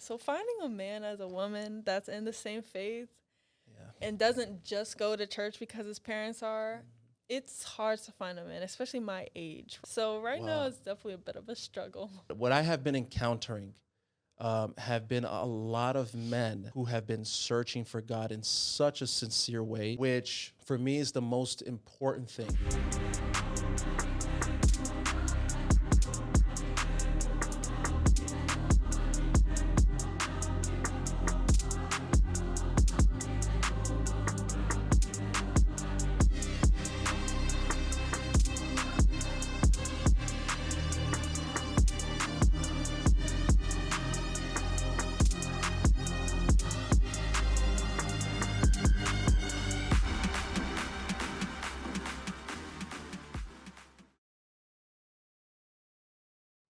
So finding a man as a woman that's in the same faith Yeah. and doesn't just go to church because his parents are, it's hard to find a man, especially my age. So right now Wow. it's definitely a bit of a struggle. What I have been encountering have been a lot of men who have been searching for God in such a sincere way, which for me is the most important thing.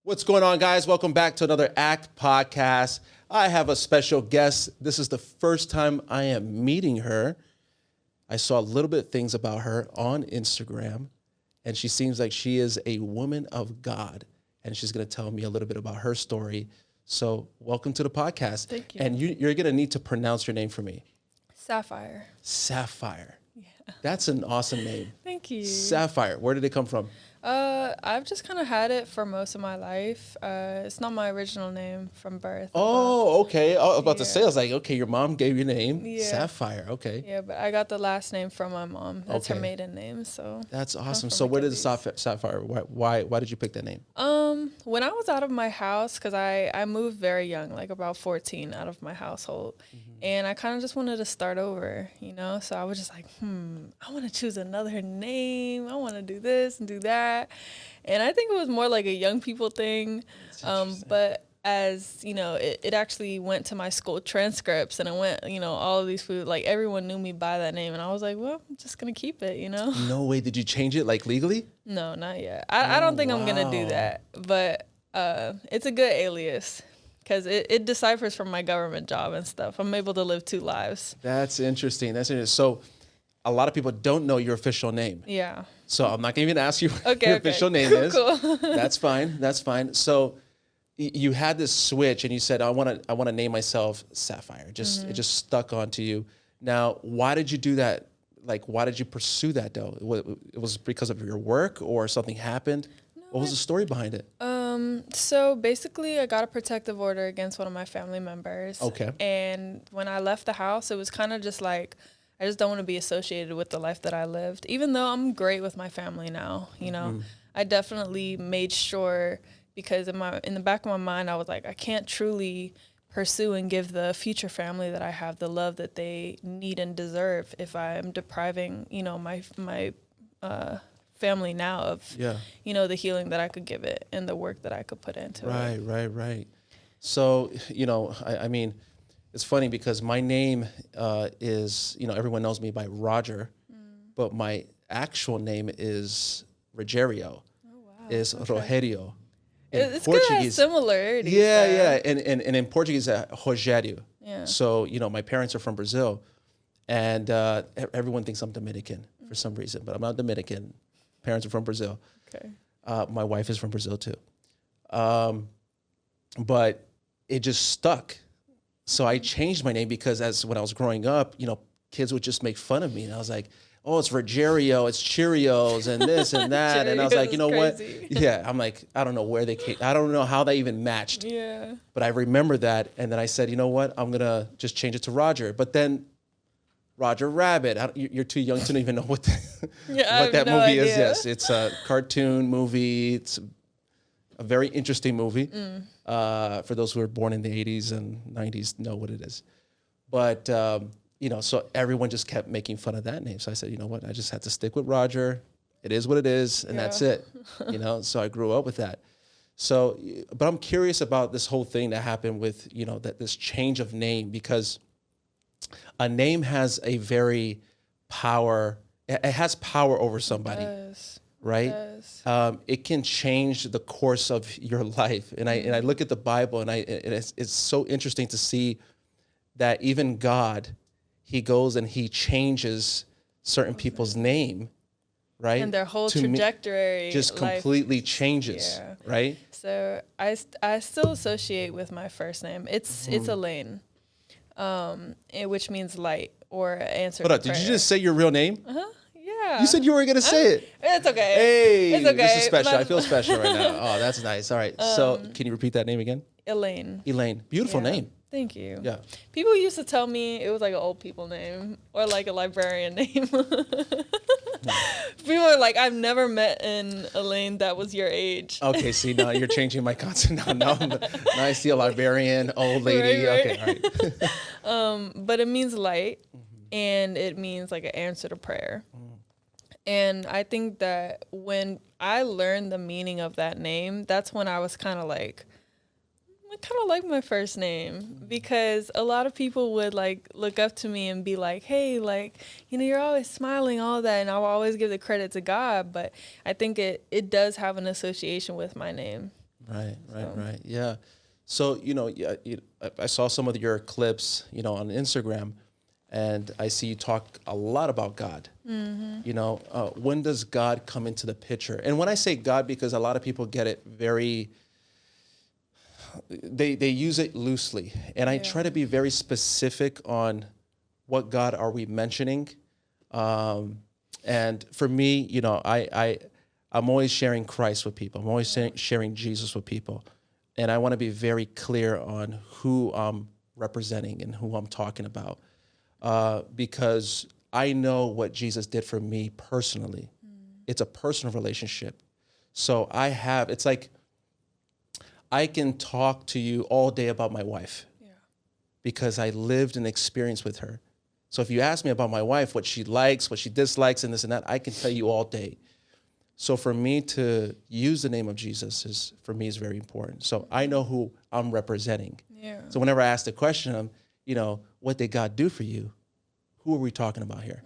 What's going on, guys? Welcome back to another ACT podcast. I have a special guest. This is the first time I am meeting her. I saw a little bit of things about her on Instagram, and she seems like she is a woman of God, and she's going to tell me a little bit about her story. So welcome to the podcast. Thank you. And you're going to need to pronounce your name for me. Sapphire. Sapphire. Yeah. That's an awesome name. Thank you. Sapphire. Where did it come from? I've just kind of had it for most of my life. It's not my original name from birth. Oh, okay. I was about to say, I Yeah. was like, okay, your mom gave you a name. Yeah. Sapphire. Okay. Yeah, but I got the last name from my mom. That's her Okay. maiden name. So That's awesome. from So where did the Achilles. Sapphire, why did you pick that name? When I was out of my house, because I moved very young, like about 14, out of my household, and I kind of just wanted to start over, you know. So I was just like, I want to choose another name. I want to do this and do that, and I think it was more like a young people thing. But as you know, it actually went to my school transcripts, and it went, you know, all of these food, like everyone knew me by that name, and I was like, well, I'm just gonna keep it, you know. No way. Did you change it like legally? No, not yet. I don't think I'm gonna do wow. that, but it's a good alias because it deciphers from my government job and stuff. I'm able to live two lives. That's interesting. So a lot of people don't know your official name. Yeah. So I'm not going to even ask you what Okay. your Okay. official name Cool, is. cool. That's fine. That's fine. So you had this switch and you said, I want to name myself Sapphire. It just stuck onto you. Now, why did you do that? Like, why did you pursue that though? It was because of your work or something happened? What was the story behind it? So basically, I got a protective order against one of my family members. Okay. And when I left the house, it was kind of just like, I just don't want to be associated with the life that I lived, even though I'm great with my family now. You know, I definitely made sure, because in the back of my mind, I was like, I can't truly pursue and give the future family that I have the love that they need and deserve if I'm depriving, you know, my family now of, you know, the healing that I could give it and the work that I could put into it. Right. So, you know, I mean, it's funny because my name is, you know, everyone knows me by Roger, but my actual name is Rogerio, is Rogerio. It's good to have similarities. Yeah. And in Portuguese, Rogério. Yeah. So, you know, my parents are from Brazil, and everyone thinks I'm Dominican for some reason, but I'm not Dominican. Parents are from Brazil. Okay. My wife is from Brazil too. But it just stuck. So I changed my name because when I was growing up, you know, kids would just make fun of me. And I was like, oh, it's Rogerio, it's Cheerios and this and that. And I was like, you know Crazy. what? Yeah, I'm like, I don't know where they came. I don't know how they even matched. Yeah. But I remember that. And then I said, you know what? I'm going to just change it to Roger. But then Roger Rabbit, you're too young to even know what Yeah, that no movie is. idea. Yes, it's a cartoon movie. It's a very interesting movie. For those who were born in the 80s and 90s know what it is. But, you know, so everyone just kept making fun of that name. So I said, you know what? I just had to stick with Roger. It is what it is, and that's it. You know, so I grew up with that. So, but I'm curious about this whole thing that happened with, you know, this change of name, because a name has a very it has power over somebody. It does. Right? It does. It can change the course of your life. And I look at the Bible, and it's so interesting to see that even God, he goes and he changes certain people's name, right? And their whole To me, trajectory just completely changes, yeah. right? So I still associate with my first name. It's Elaine, which means light or answer. Hold on, did you just say your real name? Yeah. You said you were gonna say it. It's okay. Hey, It's okay. this is special. I feel special right now. Oh, that's nice. All right. So, can you repeat that name again? Elaine. Elaine. Beautiful Yeah. name. Thank you. Yeah. People used to tell me it was like an old people name or like a librarian name. People are like, I've never met an Elaine that was your age. Okay, see, now you're changing my concept. Now I see a librarian, old lady. Right. Okay, all right. But it means light, and it means like an answer to prayer. And I think that when I learned the meaning of that name, that's when I was kind of like, I kind of like my first name, because a lot of people would like look up to me and be like, hey, like, you know, you're always smiling, all that. And I will always give the credit to God. But I think it does have an association with my name. Right. Yeah. So, I saw some of your clips, on Instagram, and I see you talk a lot about God. When does God come into the picture? And when I say God, because a lot of people get it they use it loosely. And I try to be very specific on what God are we mentioning. And for me, I'm always sharing Christ with people. I'm always sharing Jesus with people. And I want to be very clear on who I'm representing and who I'm talking about. Because I know what Jesus did for me personally. It's a personal relationship. So it's like, I can talk to you all day about my wife because I lived an experience with her. So if you ask me about my wife, what she likes, what she dislikes, and this and that, I can tell you all day. So for me to use the name of Jesus is very important. So I know who I'm representing. Yeah. So whenever I ask the question, what did God do for you? Who are we talking about here?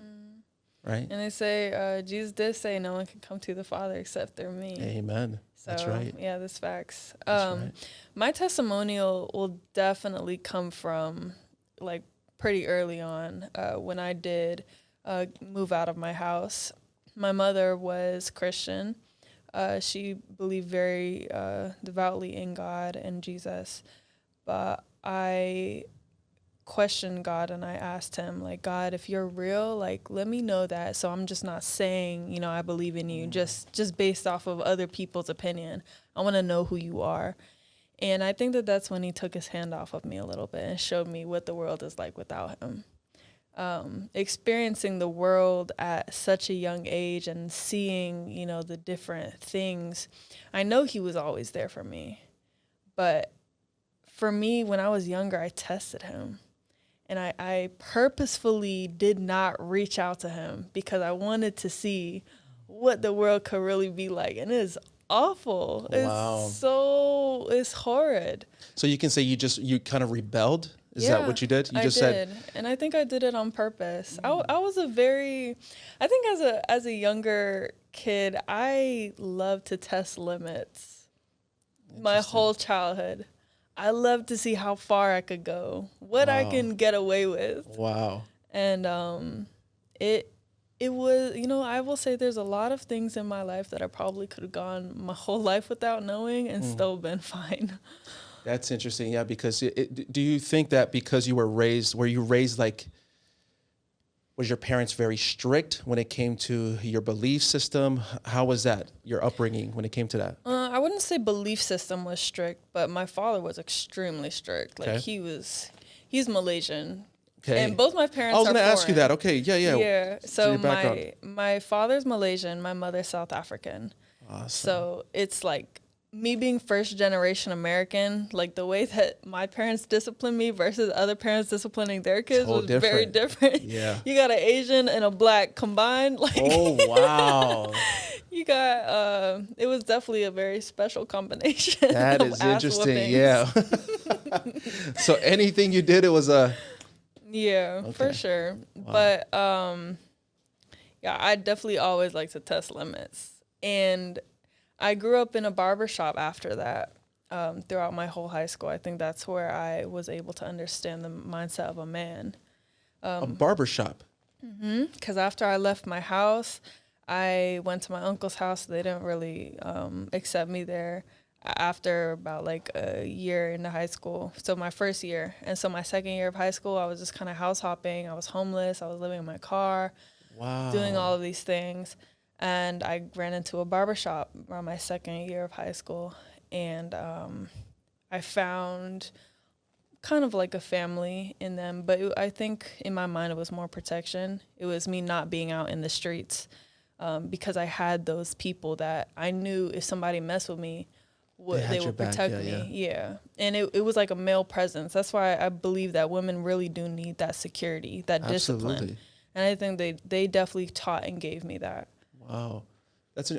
Right? And they say, Jesus did say no one can come to the Father except through me. Amen. So, that's right. Yeah, that's facts. That's right. My testimonial will definitely come from like pretty early on when I did move out of my house. My mother was Christian. She believed very devoutly in God and Jesus. But I questioned God and I asked him, like, God, if you're real, like, let me know that. So I'm just not saying, I believe in you just based off of other people's opinion. I want to know who you are. And I think that's when he took his hand off of me a little bit and showed me what the world is like without him. Experiencing the world at such a young age and seeing, the different things. I know he was always there for me. But for me, when I was younger, I tested him. And I purposefully did not reach out to him because I wanted to see what the world could really be like. And it is awful. Wow. It's horrid. So you can say you kind of rebelled? Is that what you did? You just said. And I think I did it on purpose. I was I think as a younger kid, I loved to test limits my whole childhood. I love to see how far I could go, what I can get away with. Wow. And it was, I will say there's a lot of things in my life that I probably could have gone my whole life without knowing and still been fine. That's interesting. Yeah, because do you think that because were you raised like, was your parents very strict when it came to your belief system? How was that, your upbringing, when it came to that? I wouldn't say belief system was strict, but my father was extremely strict. Like he's Malaysian. Okay. And both my parents are I was going to ask you that. Okay, yeah. Yeah. So my father's Malaysian, my mother's South African. Awesome. So it's like me being first generation American, like the way that my parents disciplined me versus other parents disciplining their kids was very different. Yeah. You got an Asian and a black combined. Like, oh, wow. You got, it was definitely a very special combination. That is interesting. Yeah. So anything you did, it was Yeah, for sure. Wow. But, I definitely always like to test limits. And I grew up in a barbershop after that, throughout my whole high school. I think that's where I was able to understand the mindset of a man. A barbershop? Mm-hmm. Because after I left my house, I went to my uncle's house. They didn't really accept me there after about like a year into high school. So my first year. And so my second year of high school, I was just kind of house hopping. I was homeless. I was living in my car, doing all Wow. of these things. And I ran into a barbershop around my second year of high school. And I found kind of like a family in them. But I think in my mind, it was more protection. It was me not being out in the streets because I had those people that I knew if somebody messed with me, they your would back. protect Yeah, me. yeah. Yeah. And it was like a male presence. That's why I believe that women really do need that security, that discipline. Absolutely. And I think they definitely taught and gave me that. Wow.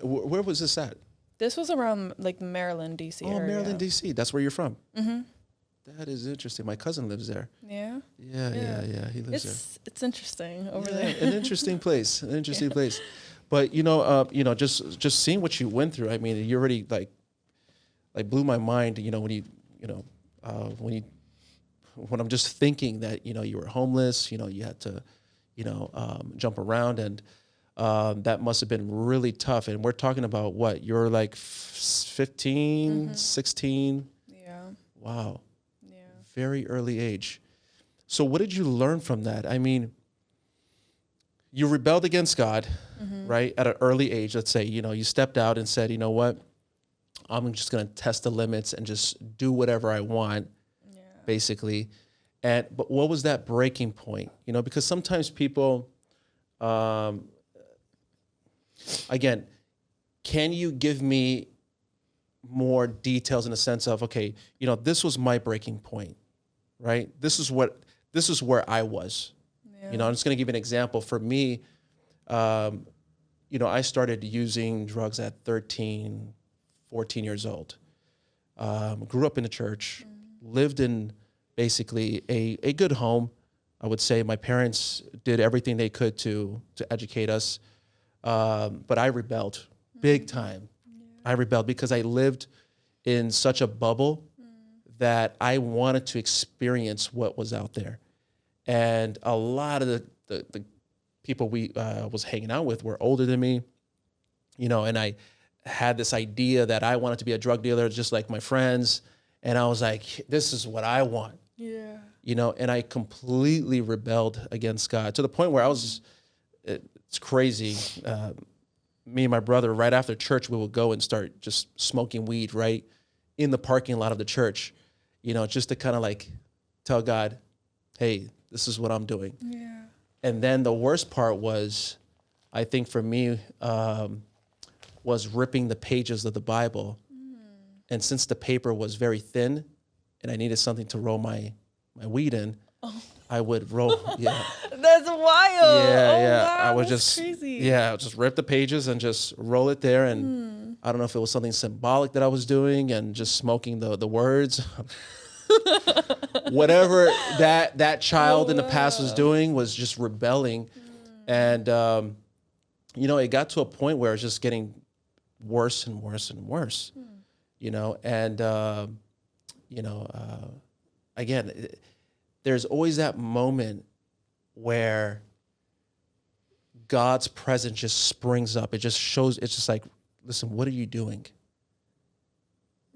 Where was this at? This was around like Maryland, D.C. Oh, area. Maryland, D.C. That's where you're from. Mm-hmm. That is interesting. My cousin lives there. Yeah. Yeah. He lives there. It's interesting over Yeah, there. an interesting place. An interesting place. But just seeing what you went through. I mean, you already like blew my mind. When I'm just thinking that you were homeless. You had to, jump around, and that must have been really tough. And we're talking about what? You're like 15, 16. Yeah. Wow. Yeah. Very early age. So what did you learn from that? I mean, you rebelled against God, right? At an early age, let's say, you stepped out and said, you know what? I'm just going to test the limits and just do whatever I want, basically. But what was that breaking point? Because sometimes people, again, can you give me more details in the sense of, okay, this was my breaking point, right? This is where I was. Yeah. I'm just going to give you an example. For me, I started using drugs at 13, 14 years old. Grew up in the church, lived in basically a good home. I would say my parents did everything they could to educate us. But I rebelled big time. I rebelled because I lived in such a bubble that I wanted to experience what was out there. And a lot of the people we was hanging out with were older than me, and I had this idea that I wanted to be a drug dealer just like my friends. And I was like, this is what I want. Yeah. And I completely rebelled against God to the point where it's crazy. Me and my brother, right after church, we would go and start just smoking weed right in the parking lot of the church, just to kind of like tell God, hey, this is what I'm doing. Yeah. And then the worst part was, I think for me, was ripping the pages of the Bible. And since the paper was very thin and I needed something to roll my weed in, I would roll. Yeah. That's wild. Yeah. Wow, I would that's just, crazy. just rip the pages and just roll it there. And I don't know if it was something symbolic that I was doing and just smoking the words. Whatever that child in the past was doing was just rebelling. And, it got to a point where it was just getting worse and worse and worse, and, again, there's always that moment where God's presence just springs up. It just shows, it's just like, listen, what are you doing?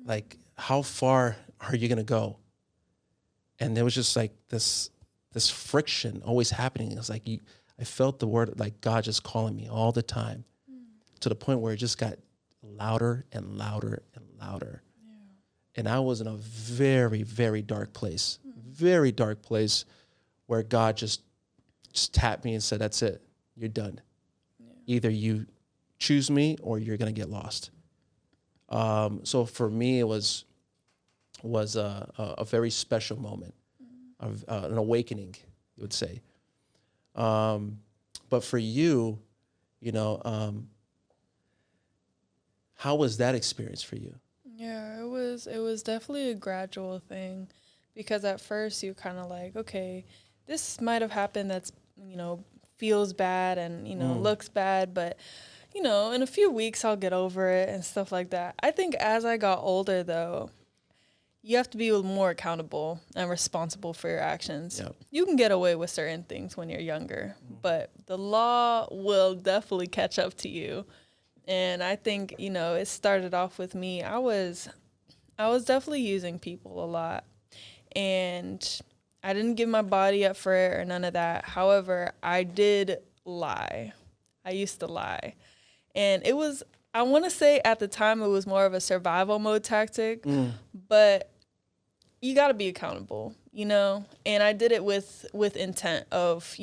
Like, how far are you going to go? And there was just like this friction always happening. It was like, I felt the word, like God just calling me all the time to the point where it just got louder and louder and louder. Yeah. And I was in a very, very dark place, where God just tapped me and said, that's it. You're done. Yeah. Either you choose me or you're going to get lost. So for me, it was a very special moment of an awakening, you would say. But for you, how was that experience for you? Yeah, it was definitely a gradual thing, because at first you kind of like, okay, this might have happened, that's, feels bad and, looks bad, but, in a few weeks I'll get over it and stuff like that. I think as I got older, though, you have to be more accountable and responsible for your actions. Yep. You can get away with certain things when you're younger, but the law will definitely catch up to you. And I think, it started off with me. I was definitely using people a lot, and I didn't give my body up for it or none of that. However, I did lie. I used to lie. And it was, I want to say at the time it was more of a survival mode tactic, but you got to be accountable, And I did it with intent of,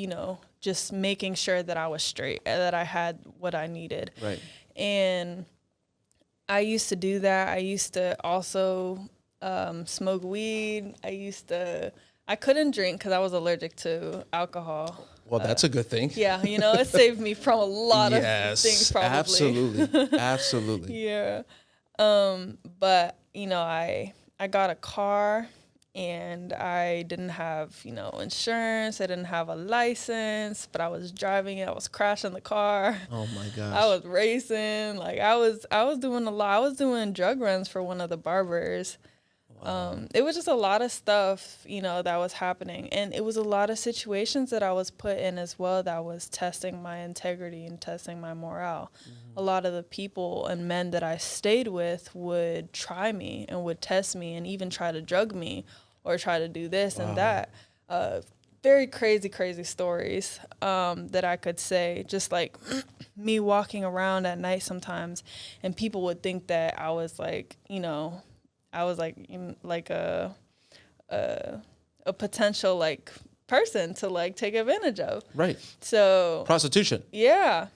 just making sure that I was straight, that I had what I needed. Right. And I used to do that. I used to also smoke weed. I couldn't drink because I was allergic to alcohol. Well, that's a good thing. Yeah, it saved me from a lot of things, probably. Absolutely. Absolutely. Yeah. But, I got a car, and I didn't have, insurance. I didn't have a license, but I was driving it. I was crashing the car. Oh my gosh. I was racing. Like I was doing a lot. I was doing drug runs for one of the barbers. Wow. It was just a lot of stuff, that was happening. And it was a lot of situations that I was put in as well that was testing my integrity and testing my morale. A lot of the people and men that I stayed with would try me and would test me and even try to drug me or try to do this and that. Very crazy stories that I could say, just like me walking around at night sometimes, and people would think that I was like, a potential like person to like take advantage of. Right. So prostitution. Yeah.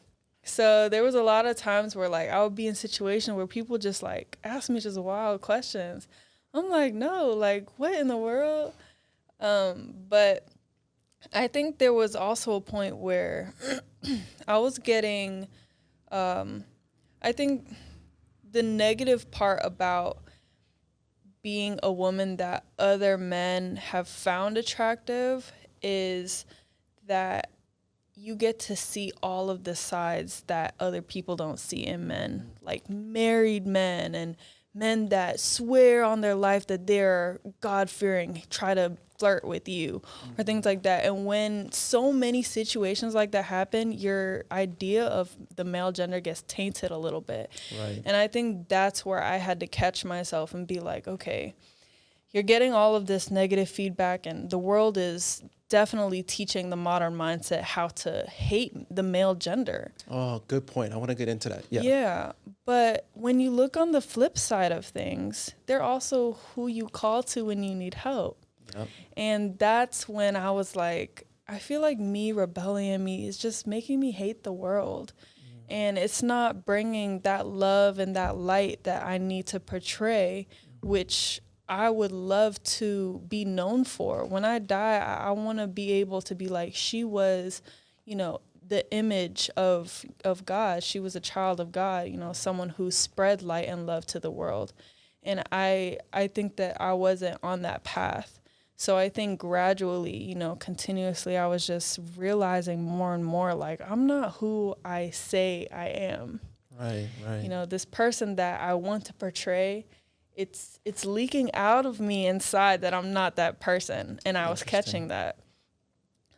So there was a lot of times where like I would be in situations where people just like ask me just wild questions. I'm like, no, like what in the world? But I think there was also a point where I was getting, I think the negative part about being a woman that other men have found attractive is that you get to see all of the sides that other people don't see in men, like married men and men that swear on their life that they're God-fearing, try to flirt with you or things like that. And when so many situations like that happen, your idea of the male gender gets tainted a little bit. Right. And I think that's where I had to catch myself and be like, okay, you're getting all of this negative feedback, and the world is definitely teaching the modern mindset how to hate the male gender. Oh, good point. I want to get into that. Yeah. Yeah. But when you look on the flip side of things, they're also who you call to when you need help. Yep. And that's when I was like, I feel like me rebelling me is just making me hate the world. And it's not bringing that love and that light that I need to portray, which I would love to be known for. When I die, I want to be able to be like, she was, the image of God. She was a child of God, someone who spread light and love to the world. And I think that I wasn't on that path. So I think gradually, continuously, I was just realizing more and more, like, I'm not who I say I am. Right. This person that I want to portray, it's leaking out of me inside that I'm not that person. And I was catching that.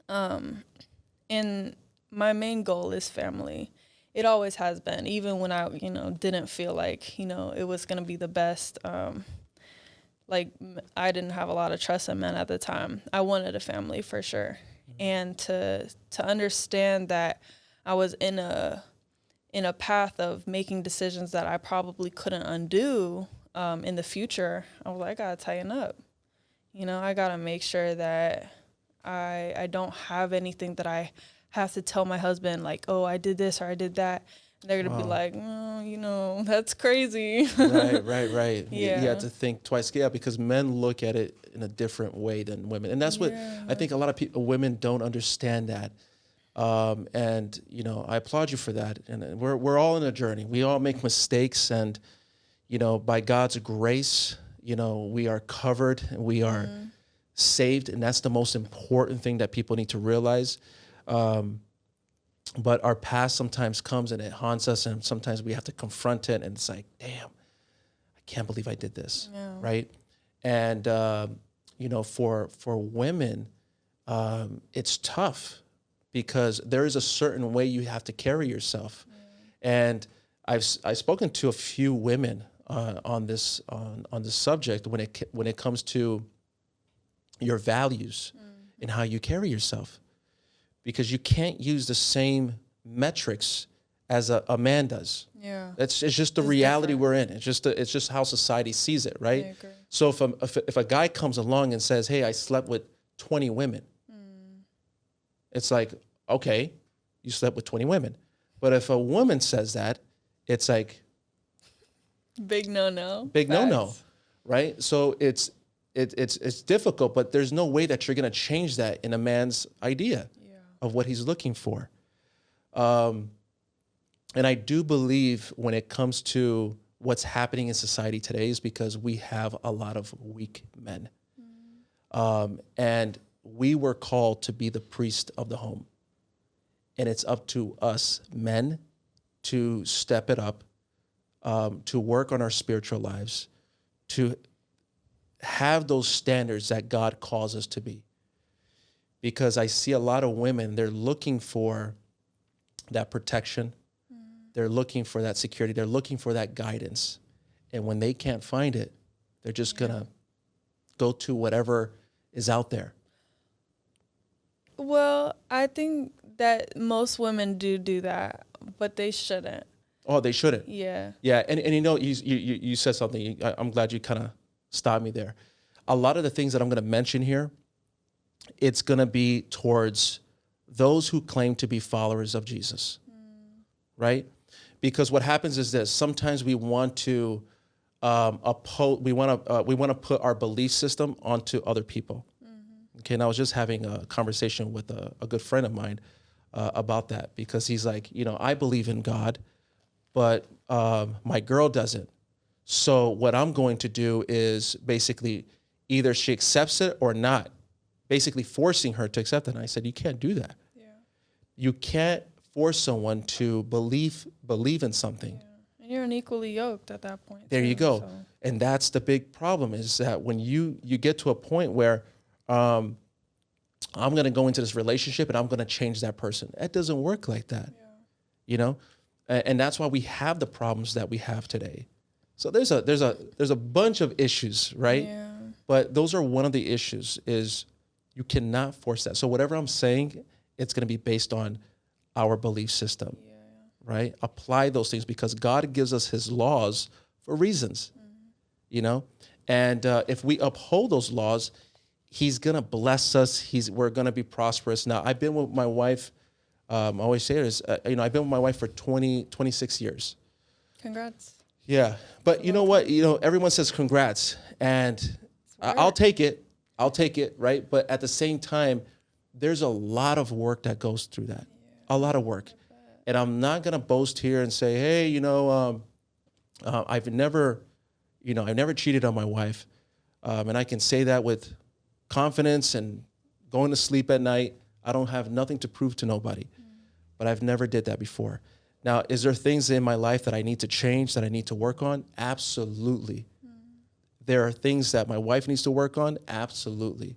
And my main goal is family. It always has been, even when I, didn't feel like, it was going to be the best. Like I didn't have a lot of trust in men at the time. I wanted a family for sure. And to understand that I was in a path of making decisions that I probably couldn't undo in the future, I was like, I gotta tighten up. I gotta make sure that I don't have anything that I have to tell my husband, like, oh, I did this or I did that. And they're gonna be like, oh, that's crazy. Right. Yeah. You have to think twice. Yeah, because men look at it in a different way than women. And that's what I think a lot of women don't understand that. And, I applaud you for that. And we're all in a journey. We all make mistakes. And, by God's grace, we are covered and we are saved. And that's the most important thing that people need to realize. But our past sometimes comes and it haunts us, and sometimes we have to confront it, and it's like, damn, I can't believe I did this, right? And, for women, it's tough because there is a certain way you have to carry yourself. And I've spoken to a few women on this subject when it comes to your values and how you carry yourself, because you can't use the same metrics as a man does. Yeah, it's just the reality we're in. It's just how society sees it, right? I agree. So if a guy comes along and says, "Hey, I slept with 20 women," it's like, okay, you slept with 20 women. But if a woman says that, it's like big no-no. Big Facts. no-no, right? So it's difficult, but there's no way that you're going to change that in a man's idea of what he's looking for. And I do believe when it comes to what's happening in society today is because we have a lot of weak men. And we were called to be the priest of the home. And it's up to us men to step it up, to work on our spiritual lives, to have those standards that God calls us to be. Because I see a lot of women, they're looking for that protection. They're looking for that security. They're looking for that guidance. And when they can't find it, they're just going to go to whatever is out there. Well, I think that most women do that, but they shouldn't. Oh, they shouldn't. Yeah. Yeah, and you said something. I'm glad you kind of stopped me there. A lot of the things that I'm going to mention here, it's going to be towards those who claim to be followers of Jesus, right? Because what happens is this: sometimes we want to we want to put our belief system onto other people. Okay, and I was just having a conversation with a good friend of mine about that, because he's like, I believe in God, but my girl doesn't. So what I'm going to do is basically either she accepts it or not, basically forcing her to accept it. And I said, you can't do that. Yeah. You can't force someone to believe in something. Yeah. And you're unequally yoked at that point. There you go. So. And that's the big problem, is that when you get to a point where I'm going to go into this relationship and I'm going to change that person. It doesn't work like that, and that's why we have the problems that we have today. So there's a bunch of issues, right? Yeah. But those are one of the issues, is you cannot force that. So whatever I'm saying, it's going to be based on our belief system, right? Apply those things, because God gives us his laws for reasons, and if we uphold those laws, he's going to bless us. We're going to be prosperous. Now, I've been with my wife, I always say this, I've been with my wife for 26 years. Congrats. Yeah. But you know what? Everyone says congrats, and I'll take it, right? But at the same time, there's a lot of work that goes through that, a lot of work. And I'm not going to boast here and say, hey, I've never cheated on my wife. And I can say that with confidence and going to sleep at night. I don't have nothing to prove to nobody, but I've never did that before. Now, is there things in my life that I need to change, that I need to work on? Absolutely. There are things that my wife needs to work on? Absolutely.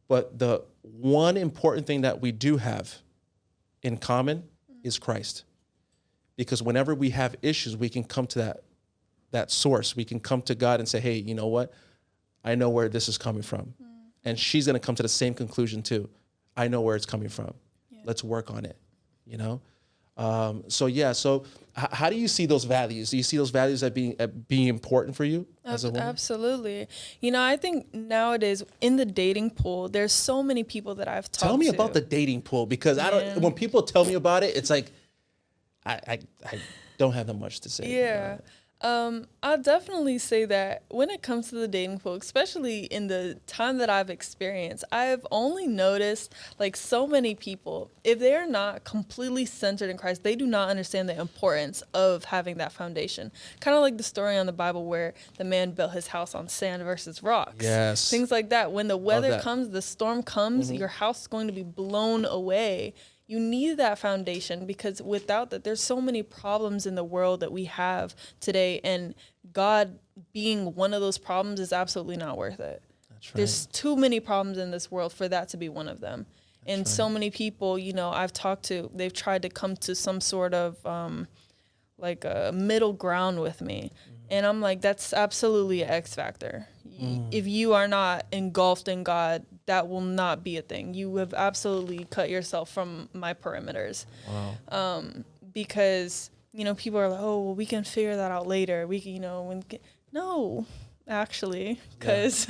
But the one important thing that we do have in common is Christ. Because whenever we have issues, we can come to that source. We can come to God and say, hey, you know what? I know where this is coming from. And she's going to come to the same conclusion too. I know where it's coming from. Yeah. Let's work on it, So how do you see those values? Do you see those values as being important for you as a woman? Absolutely. I think nowadays in the dating pool, there's so many people that I've talked to. Tell me about the dating pool, because when people tell me about it, it's like, I don't have that much to say. Yeah. I'll definitely say that when it comes to the dating pool, especially in the time that I've experienced, I've only noticed so many people, if they're not completely centered in Christ, they do not understand the importance of having that foundation. Kind of like the story on the Bible where the man built his house on sand versus rocks. Yes. Things like that. When the weather comes, the storm comes, your house is going to be blown away. you need that foundation, because without that, there's so many problems in the world that we have today, and God being one of those problems is absolutely not worth it. That's right. There's too many problems in this world for that to be one of them. And so many people, I've talked to, they've tried to come to some sort of like a middle ground with me. And I'm like, that's absolutely an X factor. If you are not engulfed in God, that will not be a thing. You have absolutely cut yourself from my perimeters. Wow. Because, people are like, oh, well, we can figure that out later. We can, no, actually, because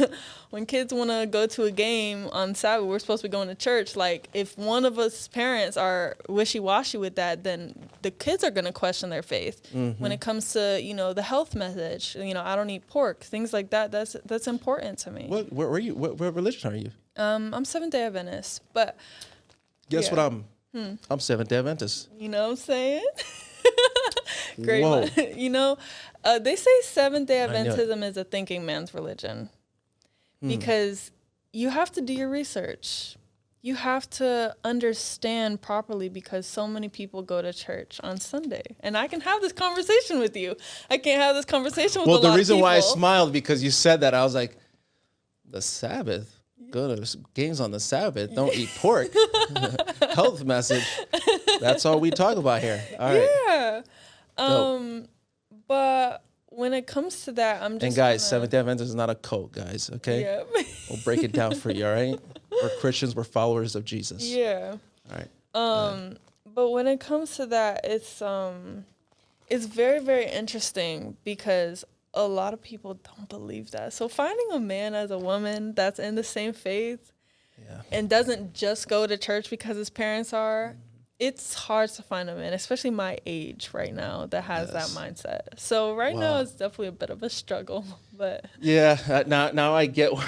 when kids want to go to a game on Sabbath, we're supposed to be going to church. Like, if one of us parents are wishy-washy with that, then the kids are going to question their faith. When it comes to, the health message, I don't eat pork, things like that. That's important to me. Where are you? What religion are you? I'm Seventh-day Adventist, but guess what I'm Seventh-day Adventist. You know what I'm saying? Great. Whoa. They say Seventh-day Adventism is a thinking man's religion, because you have to do your research. You have to understand properly, because so many people go to church on Sunday. And I can have this conversation with you. I can't have this conversation with a lot of people. Well, the reason why I smiled, because you said that, I was like, the Sabbath? Go to games on the Sabbath. Don't eat pork. Health message. That's all we talk about here. All right. Yeah. But when it comes to that, I'm just... And guys, Seventh-day Adventist is not a cult, guys, okay? Yeah. We'll break it down for you, all right? We're Christians. We're followers of Jesus. Yeah. All right. But when it comes to that, it's very, very interesting, because a lot of people don't believe that. So finding a man as a woman that's in the same faith and doesn't just go to church because his parents are, it's hard to find a man, especially my age right now, that has that mindset. So now it's definitely a bit of a struggle, but now I get why.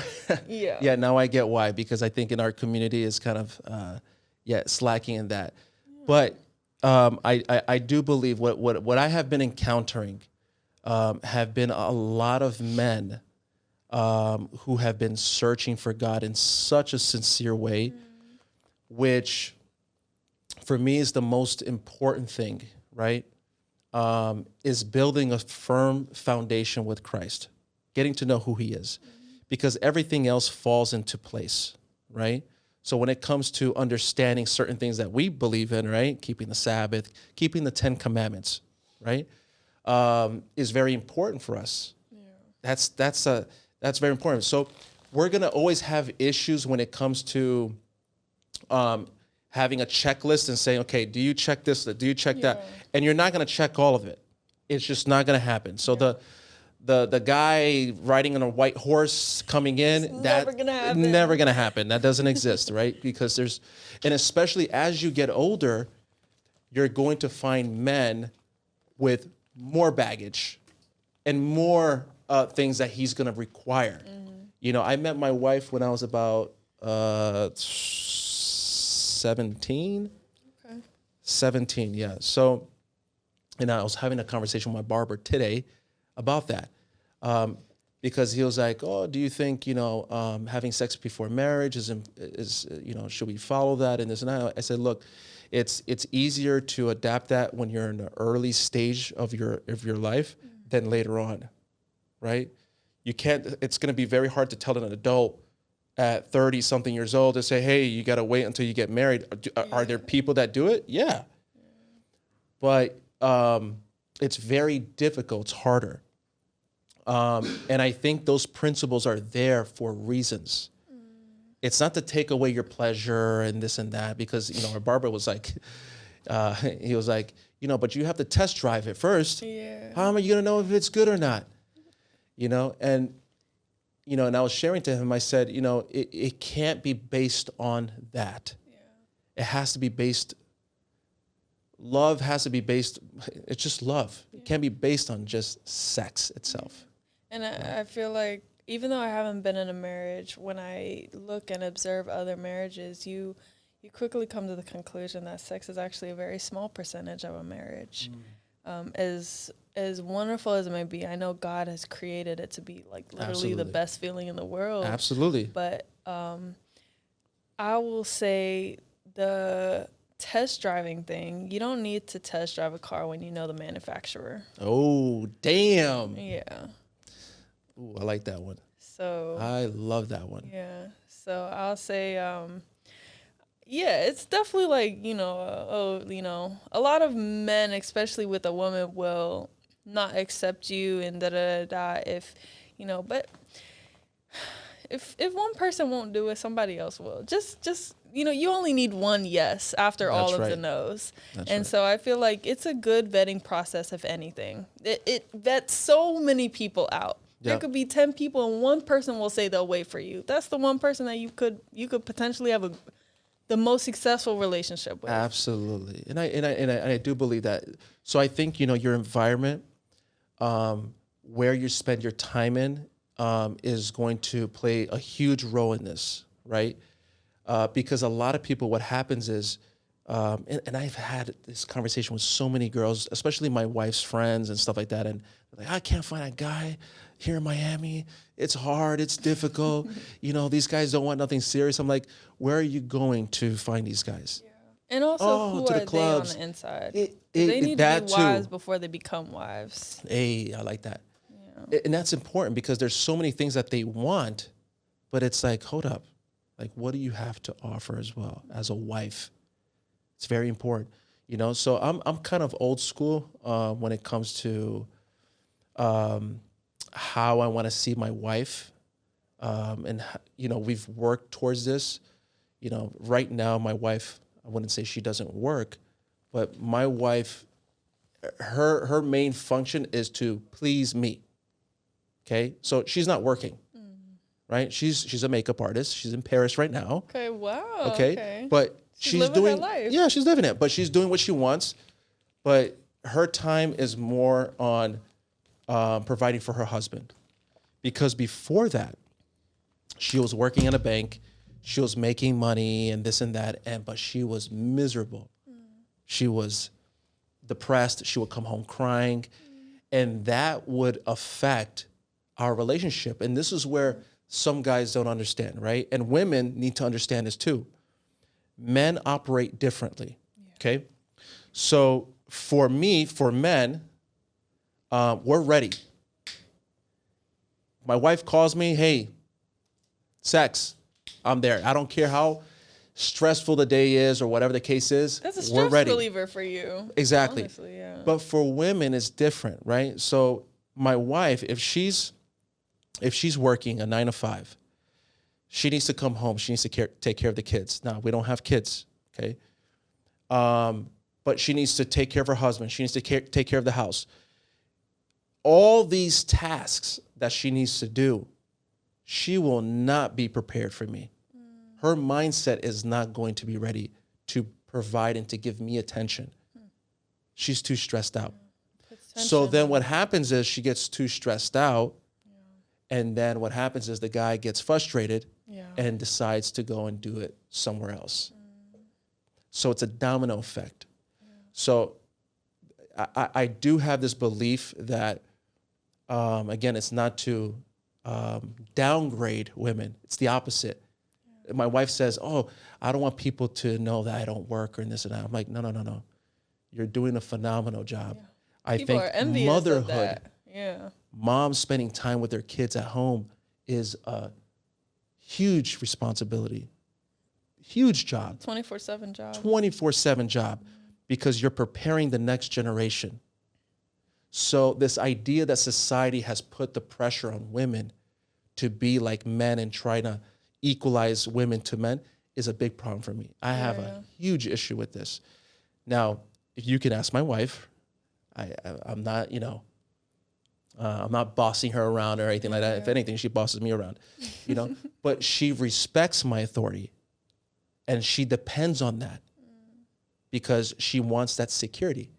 Now I get why, because I think in our community is kind of slacking in that. But I do believe what I have been encountering have been a lot of men who have been searching for God in such a sincere way, which for me is the most important thing, right? Is building a firm foundation with Christ, getting to know who he is, because everything else falls into place, right? So when it comes to understanding certain things that we believe in, right? Keeping the Sabbath, keeping the 10 Commandments, right? Is very important for us. Yeah. That's very important. So we're gonna always have issues when it comes to having a checklist and saying, okay, do you check this? Do you check that? And you're not gonna check all of it. It's just not gonna happen. So the guy riding on a white horse coming in, never gonna happen. That doesn't exist, right? Because and especially as you get older, you're going to find men with more baggage and more things that he's going to require. I met my wife when I was about 17. Okay. 17, yeah. So, and I was having a conversation with my barber today about that. Because he was like, oh, do you think, having sex before marriage is should we follow that and this and that? I said, look, it's easier to adapt that when you're in the early stage of your life than later on, right? You can't. It's going to be very hard to tell an adult at 30 something years old to say, hey, you got to wait until you get married. Are there people that do it? Yeah, but it's very difficult. It's harder, and I think those principles are there for reasons. It's not to take away your pleasure and this and that, because, our barber was like, he was like, but you have to test drive it first. Yeah. How am I going to know if it's good or not? And I was sharing to him, I said, it can't be based on that. Yeah. It has to be love has to be based, it's just love. Yeah. It can't be based on just sex itself. And I feel like, even though I haven't been in a marriage, when I look and observe other marriages, you quickly come to the conclusion that sex is actually a very small percentage of a marriage. As wonderful as it may be, I know God has created it to be like literally the best feeling in the world. Absolutely. But I will say the test driving thing, you don't need to test drive a car when you know the manufacturer. Oh, damn. Yeah. Ooh, I like that one. So I love that one. yeah. So I'll say, yeah, it's definitely like, a lot of men, especially with a woman, will not accept you and da da da da if, but if one person won't do it, somebody else will. Just you only need one yes after all That's of right. the no's. That's And right. so I feel like it's a good vetting process, if anything. It vets so many people out. There Yep. could be 10 people and one person will say they'll wait for you. That's the one person that you could potentially have the most successful relationship with. Absolutely. And I do believe that. So I think, your environment, where you spend your time in, is going to play a huge role in this, right? Because a lot of people, what happens is, and I've had this conversation with so many girls, especially my wife's friends and stuff like that. And they're like, I can't find a guy here in Miami. It's hard. It's difficult. These guys don't want nothing serious. I'm like, where are you going to find these guys? And also, who to are the they on clubs. the inside? It- 'Cause they it- need that to be too. wives before they become wives. Hey, I like that. And that's important because there's so many things that they want, but it's like, hold up. Like, what do you have to offer as well as a wife? It's very important, So I'm kind of old school when it comes to how I want to see my wife, and we've worked towards this. Right now my wife, I wouldn't say she doesn't work, but my wife, her main function is to please me. Okay, so she's not working, right? She's a makeup artist. She's in Paris right now. Okay, wow. Okay, but She's she's living her doing life. Yeah, she's living it, but she's doing what she wants. But her time is more on providing for her husband, because before that, she was working in a bank, she was making money and this and that, but she was miserable. She was depressed. She would come home crying, and that would affect our relationship. And this is where some guys don't understand, right? And women need to understand this too. Men operate differently. Okay. So for men, we're ready. My wife calls me, hey, sex, I'm there. I don't care how stressful the day is or whatever the case is. That's a we're stress ready. reliever for you. Exactly. Honestly, yeah. But for women, it's different, right? So my wife, if she's working a 9 to 5, she needs to come home. She needs to take care of the kids. Now, we don't have kids, okay? But she needs to take care of her husband. She needs to take care of the house. All these tasks that she needs to do, she will not be prepared for me. Her mindset is not going to be ready to provide and to give me attention. She's too stressed out. So then what happens is she gets too stressed out. And then what happens is the guy gets frustrated and decides to go and do it somewhere else. So it's a domino effect. So I do have this belief that, again, it's not to downgrade women. It's the opposite. My wife says, oh, I don't want people to know that I don't work or this and that. I'm like, no. You're doing a phenomenal job. I People think are envious of motherhood, that. Yeah. moms spending time with their kids at home is a huge responsibility, huge job, 24/7 job. 24/7 job, because you're preparing the next generation. So this idea that society has put the pressure on women to be like men and try to equalize women to men is a big problem for me. I have a huge issue with this. Now, if you can ask my wife, I'm not, I'm not bossing her around or anything like that. If anything, she bosses me around, but she respects my authority and she depends on that because she wants that security.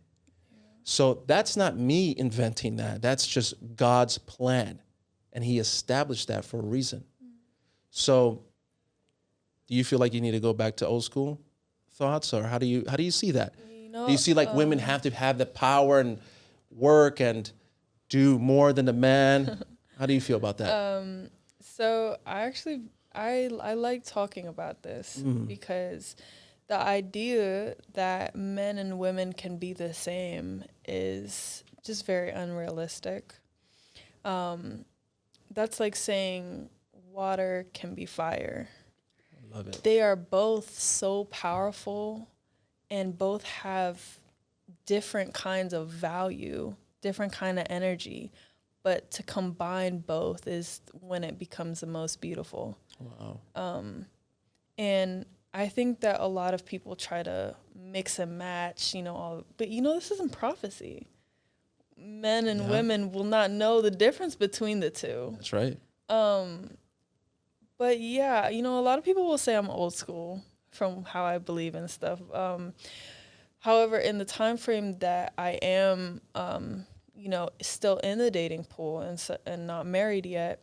So that's not me inventing that. That's just God's plan. And he established that for a reason. So do you feel like you need to go back to old school thoughts, or how do you see that? Do you see like women have to have the power and work and do more than the man? How do you feel about that? So I like talking about this because the idea that men and women can be the same is just very unrealistic. That's like saying water can be fire. I love it. They are both so powerful and both have different kinds of value, different kind of energy. But to combine both is when it becomes the most beautiful. Wow. And I think that a lot of people try to mix and match, but this isn't prophecy. Men and women will not know the difference between the two. That's right. But yeah, a lot of people will say I'm old school from how I believe and stuff. However, in the time frame that I am, still in the dating pool and not married yet,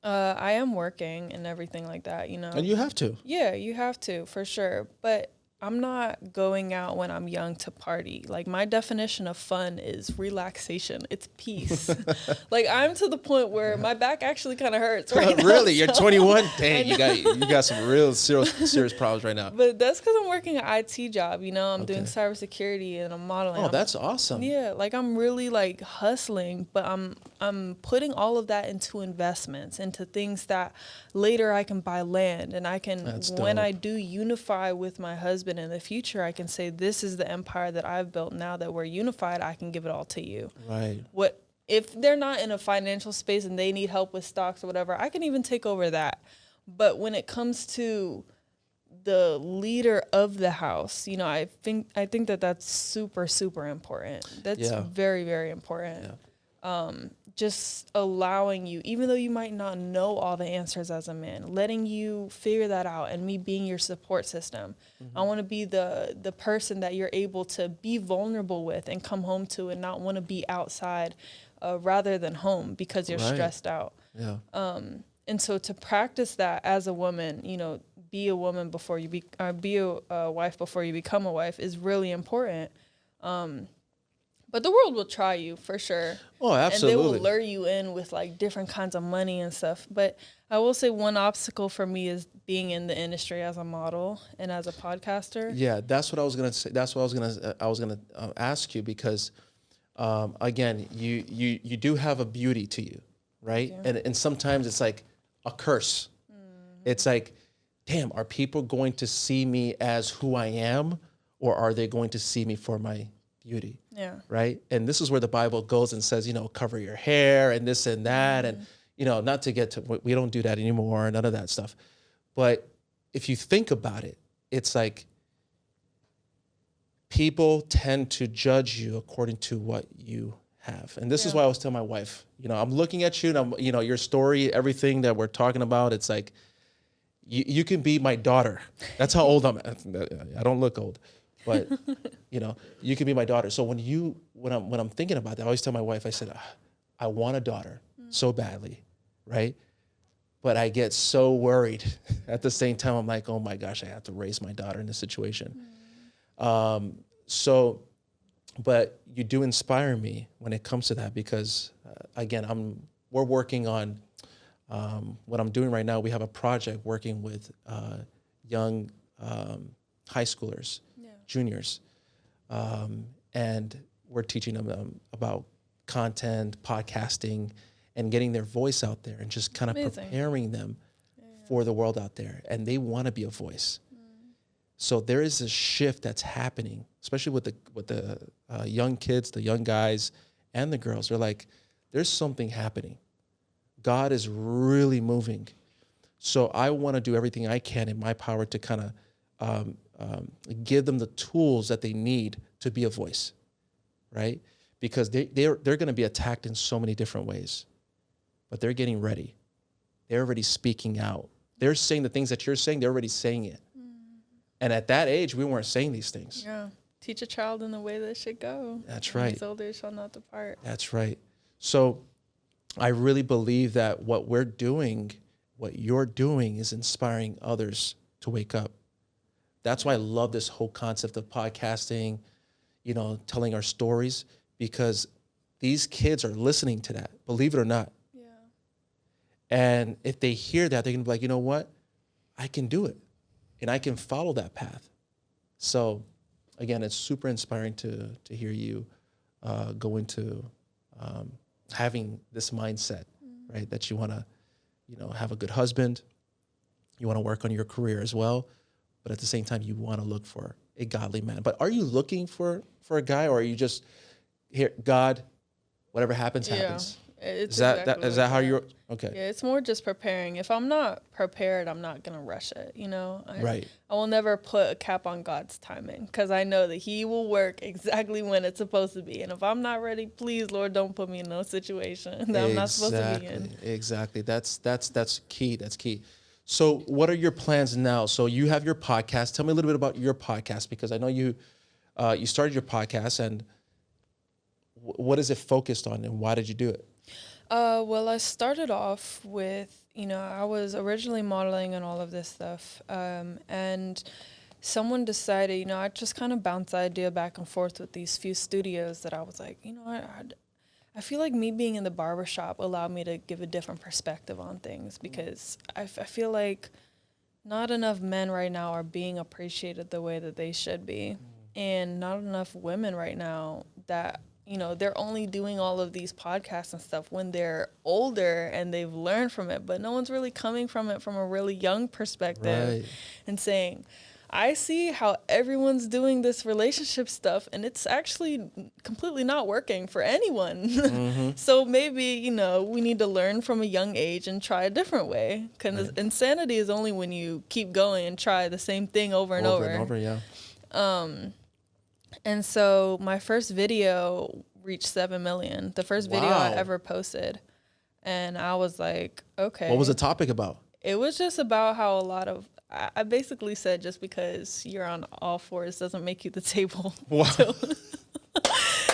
I am working and everything like that, And you have to. Yeah, you have to, for sure. But I'm not going out when I'm young to party. Like, my definition of fun is relaxation. It's peace. Like, I'm to the point where my back actually kind of hurts right now. Really? You're 21? Dang, you got some real serious problems right now. But that's because I'm working an IT job, I'm doing cybersecurity and I'm modeling. Oh, that's awesome. Yeah, like I'm really like hustling, but I'm putting all of that into investments, into things that later I can buy land and I can, when I do unify with my husband in the future, I can say, this is the empire that I've built. Now that we're unified, I can give it all to you. Right. What if they're not in a financial space and they need help with stocks or whatever, I can even take over that. But when it comes to the leader of the house, I think that that's super, super important. That's very, very important. Yeah. Just allowing you, even though you might not know all the answers as a man, letting you figure that out and me being your support system. Mm-hmm. I want to be the person that you're able to be vulnerable with and come home to and not want to be outside rather than home because you're stressed out. Yeah. And so to practice that as a woman, be a woman before you be a wife before you become a wife is really important. But the world will try you for sure. Oh, absolutely. And they will lure you in with like different kinds of money and stuff. But I will say one obstacle for me is being in the industry as a model and as a podcaster. Yeah, that's what I was gonna say. That's what I was gonna ask you because, again, you do have a beauty to you, right? And sometimes it's like a curse. Mm-hmm. It's like, damn, are people going to see me as who I am, or are they going to see me for my beauty? Yeah. Right. And this is where the Bible goes and says, cover your hair and this and that. Mm-hmm. And, not to get to, we don't do that anymore, none of that stuff. But if you think about it, it's like people tend to judge you according to what you have. And this is why I was telling my wife, I'm looking at you and I'm, your story, everything that we're talking about, it's like, you can be my daughter. That's how old I'm at. I don't look old. But, you can be my daughter. So when I'm thinking about that, I always tell my wife, I said, I want a daughter so badly, right? But I get so worried. At the same time, I'm like, oh my gosh, I have to raise my daughter in this situation. But you do inspire me when it comes to that because, again, we're working on what I'm doing right now. We have a project working with young high schoolers. Juniors, and we're teaching them about content, podcasting, and getting their voice out there and just kind of preparing them for the world out there. And they want to be a voice. So there is a shift that's happening, especially with the young kids, the young guys, and the girls. They're like, there's something happening. God is really moving. So I want to do everything I can in my power to kind of give them the tools that they need to be a voice, right? Because they're going to be attacked in so many different ways, but they're getting ready. They're already speaking out. They're saying the things that you're saying. They're already saying it. And at that age, we weren't saying these things. Yeah. Teach a child in the way they should go. That's right. His older shall not depart. That's right. So I really believe that what you're doing is inspiring others to wake up. That's why I love this whole concept of podcasting, telling our stories, because these kids are listening to that, believe it or not. Yeah. And if they hear that, they're going to be like, you know what? I can do it. And I can follow that path. So again, it's super inspiring to hear you go into having this mindset, right? That you want to, have a good husband, you want to work on your career as well, but at the same time, you want to look for a godly man. But are you looking for a guy, or are you just here, God, whatever happens, happens? It's Is that how you're okay? Yeah, it's more just preparing. If I'm not prepared, I'm not gonna rush it. Right. I will never put a cap on God's timing, because I know that He will work exactly when it's supposed to be. And if I'm not ready, please, Lord, don't put me in no situation that I'm not supposed to be in. Exactly. That's key. That's key. So, what are your plans now? So, you have your podcast. Tell me a little bit about your podcast, because I know you started your podcast, and what is it focused on, and why did you do it? Well, I started off with, I was originally modeling and all of this stuff. And someone decided, I just kind of bounced the idea back and forth with these few studios that I was like, I feel like me being in the barbershop allowed me to give a different perspective on things, because I feel like not enough men right now are being appreciated the way that they should be. And not enough women right now that, they're only doing all of these podcasts and stuff when they're older and they've learned from it, but no one's really coming from it from a really young perspective and saying, I see how everyone's doing this relationship stuff and it's actually completely not working for anyone. So maybe, we need to learn from a young age and try a different way. Because insanity is only when you keep going and try the same thing over and over. And so my first video reached 7 million. The first video I ever posted. And I was like, okay. What was the topic about? It was just about how I basically said, just because you're on all fours doesn't make you the table. Wow.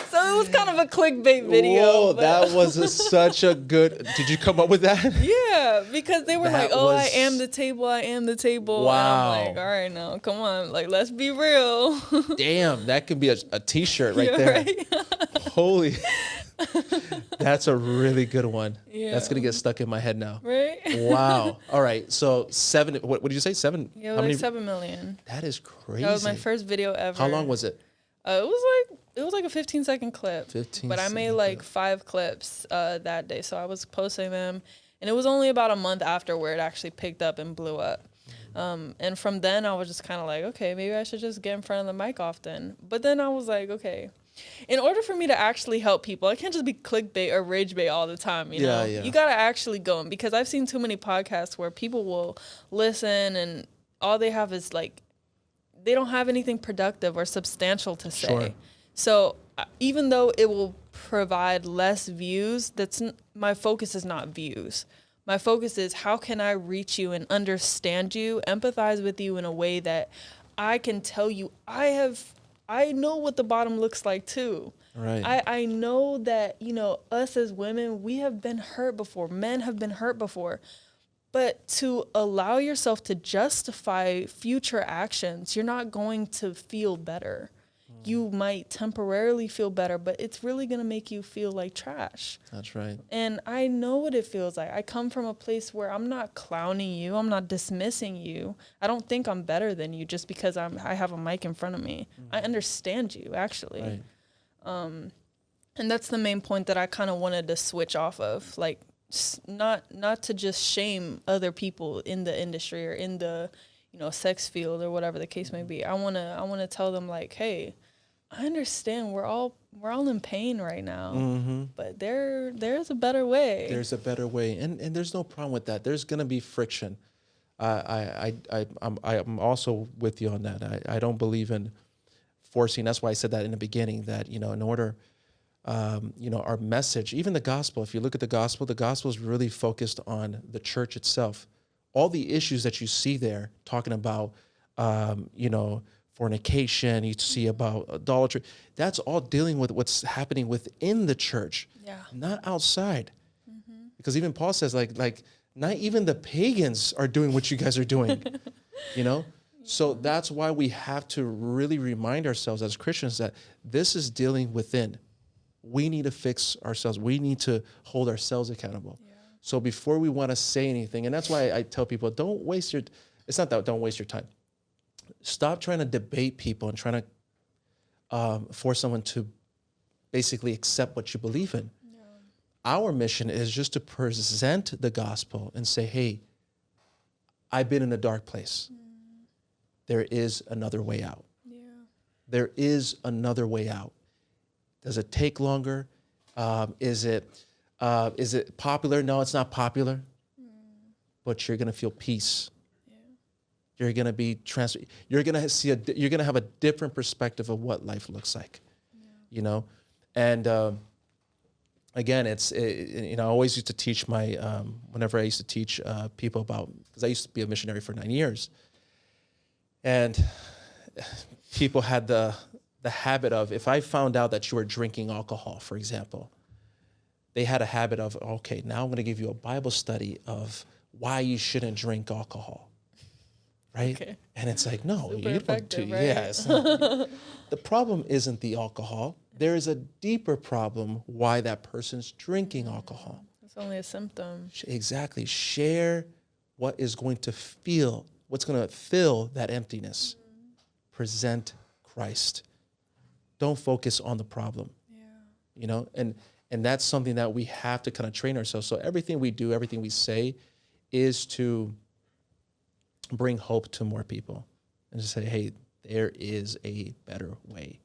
So it was kind of a clickbait video. Whoa, that was such a good... Did you come up with that? Yeah, because they were I am the table, I am the table. Wow. And I'm like, all right, now, come on. Let's be real. Damn, that could be a T-shirt right there. Right? Holy... That's a really good one. Yeah. That's going to get stuck in my head now. Right? Wow. All right. So 7, what did you say? 7? Yeah, it was 7 million. That is crazy. That was my first video ever. How long was it? It was like a 15-second clip. 15. But I made 5 clips that day. So I was posting them. And it was only about a month after where it actually picked up and blew up. And from then I was just kind of like, okay, maybe I should just get in front of the mic often. But then I was like, okay, in order for me to actually help people, I can't just be clickbait or rage bait all the time, you know? You got to actually go in, because I've seen too many podcasts where people will listen and all they have is they don't have anything productive or substantial to say. Sure. So even though it will provide less views, my focus is not views. My focus is, how can I reach you and understand you, empathize with you in a way that I can tell you I know what the bottom looks like too. Right. I know that, us as women, we have been hurt before. Men have been hurt before. But to allow yourself to justify future actions, you're not going to feel better. You might temporarily feel better, but it's really going to make you feel like trash. That's right. And I know what it feels like. I come from a place where I'm not clowning you. I'm not dismissing you. I don't think I'm better than you just because I have a mic in front of me. I understand you, actually. Right. And that's the main point that I kind of wanted to switch off of. Not to just shame other people in the industry or in the, sex field or whatever the case may be. I want to tell them hey, I understand we're all in pain right now, but there's a better way. There's a better way, and there's no problem with that. There's gonna be friction. I'm also with you on that. I don't believe in forcing. That's why I said that in the beginning. That in order, our message, even the gospel. If you look at the gospel is really focused on the church itself. All the issues that you see there, talking about, fornication, you see about idolatry, that's all dealing with what's happening within the church, not outside. Because even Paul says, not even the pagans are doing what you guys are doing, So that's why we have to really remind ourselves as Christians that this is dealing within. We need to fix ourselves. We need to hold ourselves accountable. So before we want to say anything, and that's why I tell people, don't waste your time. Stop trying to debate people and trying to force someone to basically accept what you believe in. Yeah. Our mission is just to present the gospel and say, hey, I've been in a dark place. There is another way out. Yeah. There is another way out. Does it take longer? Is it popular? No, it's not popular. But you're going to feel peace. Yeah. You're going to be You're going to you're going to have a different perspective of what life looks like. Yeah. And again, I always used to teach whenever I used to teach people because I used to be a missionary for 9 years. And people had the habit of, if I found out that you were drinking alcohol, for example, they had a habit of, okay, now I'm going to give you a Bible study of why you shouldn't drink alcohol, right? Okay. And it's like, no, super you don't do. Right? Yes. The problem isn't the alcohol. There is a deeper problem why that person's drinking alcohol. It's only a symptom. Exactly. Share what is going to what's going to fill that emptiness. Present Christ. Don't focus on the problem. Yeah. And that's something that we have to kind of train ourselves. So everything we do, everything we say is to bring hope to more people and to say, hey, there is a better way.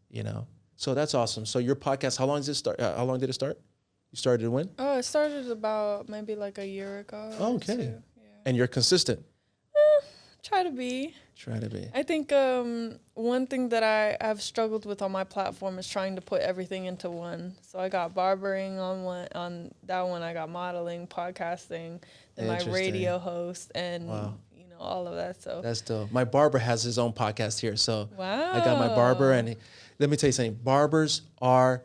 Yeah. So that's awesome. So your podcast, how long did it start? You started when? Oh, it started about maybe like a year ago. Oh, okay. Yeah. And you're consistent? Try to be. I think one thing that I've struggled with on my platform is trying to put everything into one. So I got barbering on that one. I got modeling, podcasting, then my radio host, and all of that. So that's dope. My barber has his own podcast here. So wow. I got my barber, and let me tell you something. Barbers are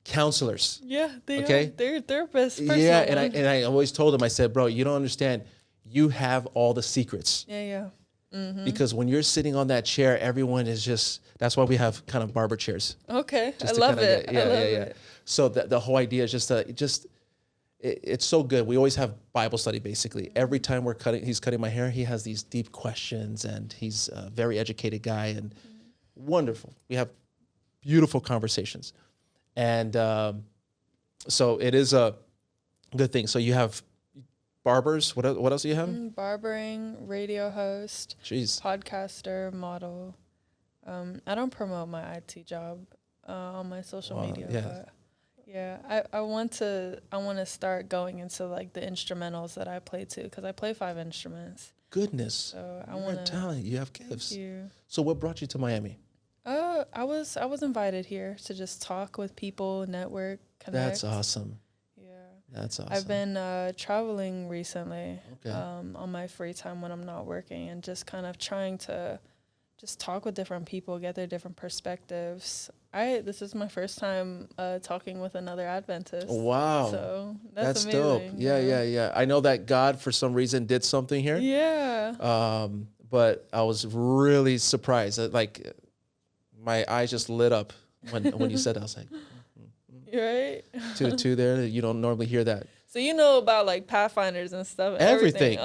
counselors. Yeah, they are. They're therapists. Yeah, and I always told him, I said, bro, you don't understand. You have all the secrets. Yeah. Mm-hmm. Because when you're sitting on that chair, everyone is that's why we have kind of barber chairs. Okay. I love it. I love it. So the whole idea is it's so good. We always have Bible study, basically. Every time he's cutting my hair, he has these deep questions, and he's a very educated guy, and wonderful. We have beautiful conversations. And so it is a good thing. So you have barbers. What else do you have? Barbering, radio host, podcaster, model. I don't promote my IT job on my social media. Yeah. But yeah, I want to start going into like the instrumentals that I play too, because I play 5 instruments. Goodness. So I want talent. You have gifts. Thank you. So what brought you to Miami? I was invited here to just talk with people, network, connect. That's awesome. That's awesome. I've been traveling recently on my free time when I'm not working, and just kind of trying to just talk with different people, get their different perspectives. This is my first time talking with another Adventist. Wow. So that's amazing. Dope. Yeah. I know that God, for some reason, did something here. Yeah. But I was really surprised. Like, my eyes just lit up when you said that. I was like... Right? 2 to 2 there. You don't normally hear that. So you know about like Pathfinders and stuff. Everything.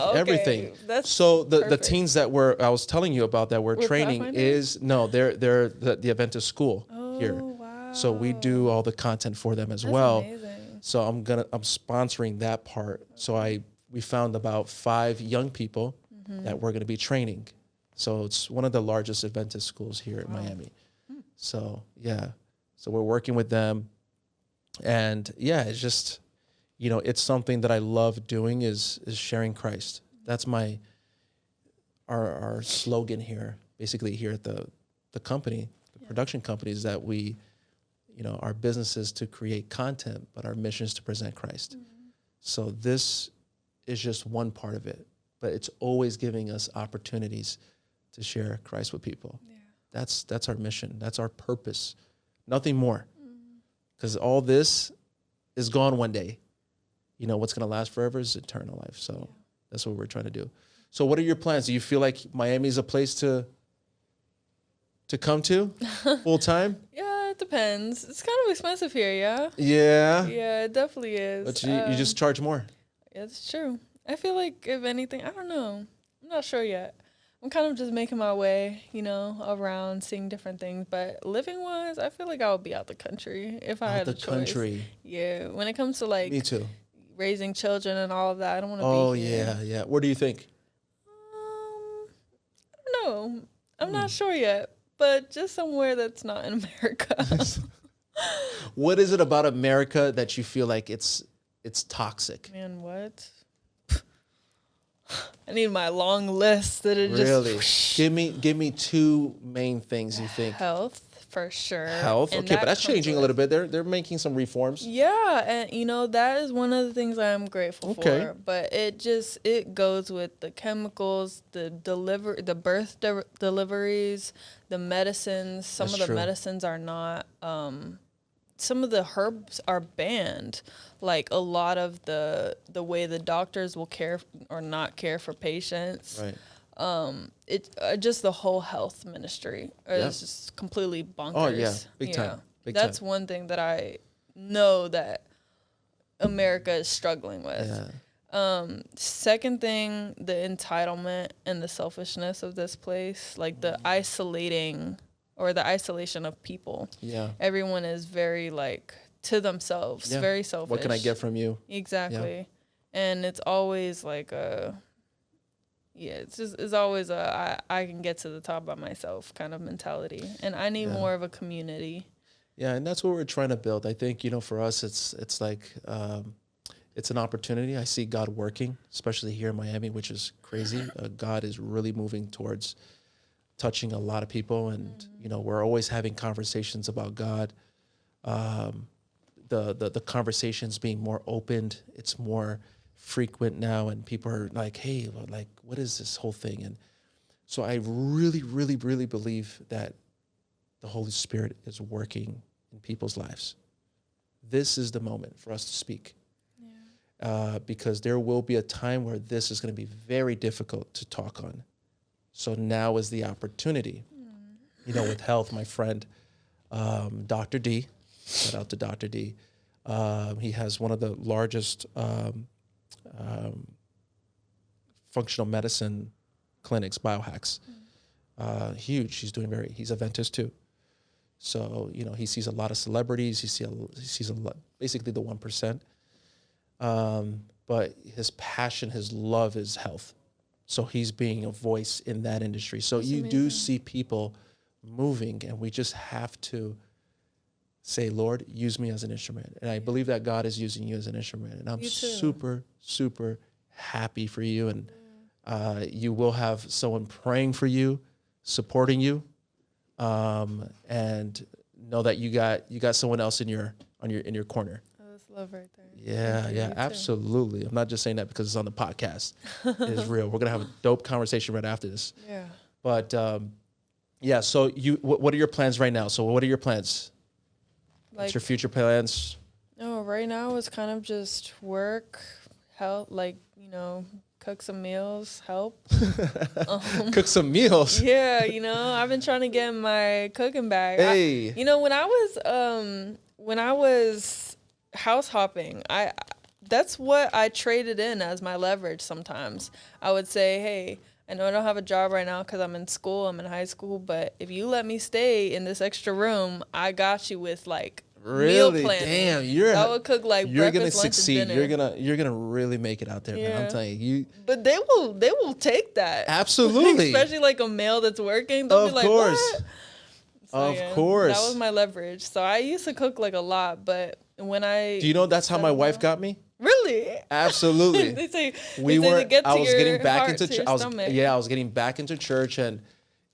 That's so the teens that I was telling you about that we're training they're the Adventist school here. Wow. So we do all the content for them as well. Amazing. So I'm sponsoring that part. So we found about 5 young people that we're going to be training. So it's one of the largest Adventist schools here in Miami. So so we're working with them. And it's just, it's something that I love doing is sharing Christ. That's our slogan here, basically here at the company, the production company, is that we, our business is to create content, but our mission is to present Christ. So this is just one part of it, but it's always giving us opportunities to share Christ with people. Yeah. That's our mission. That's our purpose. Nothing more. Because all this is gone one day. What's going to last forever is eternal life. So that's what we're trying to do. So what are your plans? Do you feel like Miami is a place to come to full time? Yeah, it depends. It's kind of expensive here, yeah? Yeah? Yeah, it definitely is. But you just charge more. Yeah, it's true. I feel like, if anything, I don't know. I'm not sure yet. I'm kind of just making my way, around seeing different things. But living wise, I feel like I would be out the country if I Out had the a choice. country. Yeah, when it comes to like Me too. raising children and all of that, I don't want to Oh, be here. yeah. Where do you think? I don't know. I'm not sure yet, but just somewhere that's not in America. What is it about America that you feel like it's toxic? Man, what? I need my long list that it Really? just Give me two main things you think. health for sure. Health, And okay, but that's comes changing a with- little bit. They're making some reforms. Yeah, and that is one of the things I'm grateful Okay. for. But it goes with the chemicals, the birth deliveries, the medicines. Some That's of the true. medicines are not. Some of the herbs are banned. Like a lot of the way the doctors will care or not care for patients. Right. Just the whole health ministry is Yeah. just completely bonkers. Oh, yeah. Big time. Big That's time. one thing that I know that America is struggling with. Yeah. Second thing, the entitlement and the selfishness of this place, like the isolation of people. Yeah. Everyone is very like to themselves, Yeah. very selfish. What can I get from you? Exactly. And it's always like it's always I can get to the top by myself kind of mentality. And I need more of a community. Yeah, and that's what we're trying to build. I think, for us, it's like, it's an opportunity. I see God working, especially here in Miami, which is crazy. God is really moving towards touching a lot of people. And, we're always having conversations about God. The conversations being more opened. It's more frequent now. And people are like, hey, like, what is this whole thing? And so I really, really, really believe that the Holy Spirit is working in people's lives. This is the moment for us to speak. Because there will be a time where this is going to be very difficult to talk on. So now is the opportunity. With health, my friend, Dr. D, shout out to Dr. D. He has one of the largest functional medicine clinics, biohacks. Huge. He's a Adventist too. So, he sees a lot of celebrities. He sees a lot, basically the 1%. But his passion, his love is health. So he's being a voice in that industry. So you do see people moving, and we just have to say, Lord, use me as an instrument. And I believe that God is using you as an instrument. And I'm super, super happy for you. And you will have someone praying for you, supporting you. And know that you got someone else in your corner. Oh, that's love right there. Yeah, absolutely. I'm not just saying that because it's on the podcast. It is real. We're gonna have a dope conversation right after this. Yeah. But so what are your plans right now? So what are your plans? What's your future plans? No, right now it's kind of just work, help, cook some meals, help. Cook some meals. Yeah, I've been trying to get my cooking bag. Hey. When I was house hopping, that's what I traded in as my leverage sometimes. I would say, hey, I know I don't have a job right now because I'm in school, I'm in high school, but if you let me stay in this extra room, I got you with meal planning. Damn, I would cook you're breakfast, gonna lunch, succeed. and dinner. You're gonna really make it out there, man. I'm telling you. But they will take that. Absolutely. Especially a male that's working. They'll be like, course. what? So, Of course. That was my leverage. So I used to cook a lot, but when I Do you know that's how my wife got me? Really? Absolutely. They say I was getting back into church. I was getting back into church, and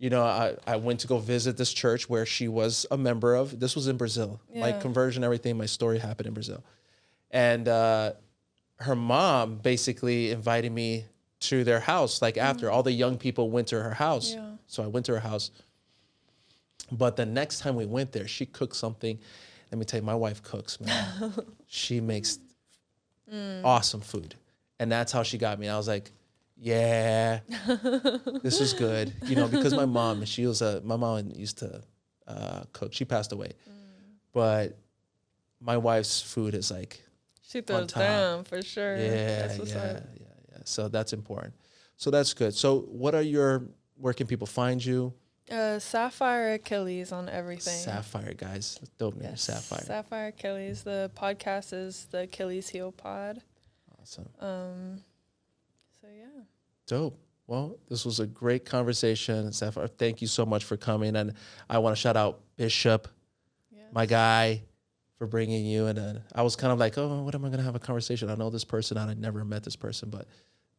I went to go visit this church where she was a member of. This was in Brazil. My conversion, everything, my story happened in Brazil. And her mom basically invited me to their house, after all the young people went to her house. Yeah. So I went to her house. But the next time we went there, she cooked something. Let me tell you, my wife cooks, man. She makes awesome food. And that's how she got me. And I was like, yeah, this is good. Because my mom used to cook. She passed away. But my wife's food is she throws down for sure. Yeah. So that's important. So that's good. So what are your where can people find you? Sapphire Achilles on everything. Sapphire, guys. Dope name, Yes. Sapphire. Sapphire Achilles. The podcast is the Achilles Heel Pod. Awesome. So yeah. Dope. Well, this was a great conversation. Sapphire, thank you so much for coming. And I want to shout out Bishop, my guy, for bringing you. And I was kind of like, oh, what am I going to have a conversation? I know this person. I never met this person, but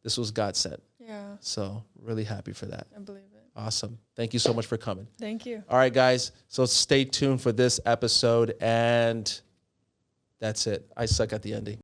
this was God sent. Yeah. So really happy for that. I believe it. Awesome. Thank you so much for coming. Thank you. All right, guys. So stay tuned for this episode. And that's it. I suck at the ending.